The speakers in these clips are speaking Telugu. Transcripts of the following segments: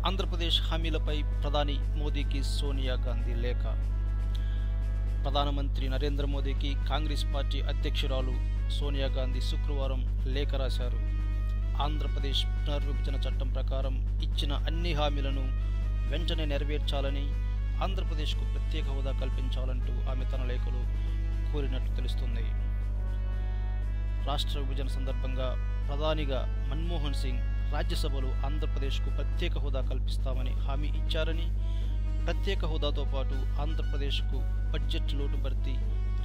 ఆంధ్రప్రదేశ్ హామీలపై ప్రధాని మోదీకి సోనియా గాంధీ లేఖ. ప్రధానమంత్రి నరేంద్ర మోదీకి కాంగ్రెస్ పార్టీ అధ్యక్షురాలు సోనియా గాంధీ శుక్రవారం లేఖ రాశారు. ఆంధ్రప్రదేశ్ పునర్విభజన చట్టం ప్రకారం ఇచ్చిన అన్ని హామీలను వెంటనే నెరవేర్చాలని, ఆంధ్రప్రదేశ్కు ప్రత్యేక హోదా కల్పించాలంటూ ఆమె తన లేఖలో కోరినట్లు తెలుస్తుంది. రాష్ట్ర విభజన సందర్భంగా ప్రధానిగా మన్మోహన్ సింగ్ రాజ్యసభలో ఆంధ్రప్రదేశ్కు ప్రత్యేక హోదా కల్పిస్తామని హామీ ఇచ్చారని, ప్రత్యేక హోదాతో పాటు ఆంధ్రప్రదేశ్కు బడ్జెట్ లోటు భర్తీ,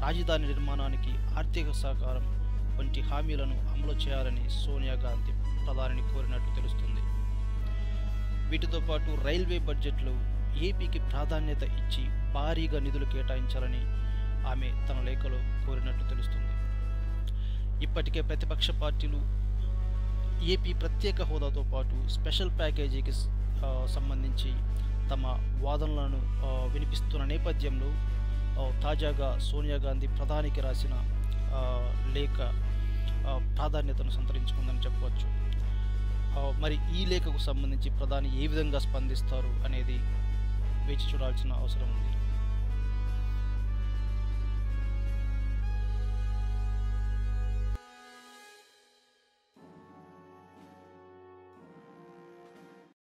రాజధాని నిర్మాణానికి ఆర్థిక సహకారం వంటి హామీలను అమలు చేయాలని సోనియా గాంధీ ప్రధానిని కోరినట్టు తెలుస్తుంది. వీటితో పాటు రైల్వే బడ్జెట్లో ఏపీకి ప్రాధాన్యత ఇచ్చి భారీగా నిధులు కేటాయించాలని ఆమె తన లేఖలో కోరినట్టు తెలుస్తుంది. ఇప్పటికే ప్రతిపక్ష పార్టీలు ఏపీ ప్రత్యేక హోదాతో పాటు స్పెషల్ ప్యాకేజీకి సంబంధించి తమ వాదనలను వినిపిస్తున్న నేపథ్యంలో తాజాగా సోనియా గాంధీ ప్రధానికి రాసిన లేఖ ప్రాధాన్యతను సంతరించుకుందని చెప్పవచ్చు. మరి ఈ లేఖకు సంబంధించి ప్రధాని ఏ విధంగా స్పందిస్తారు అనేది వేచి చూడాల్సిన అవసరం ఉంది.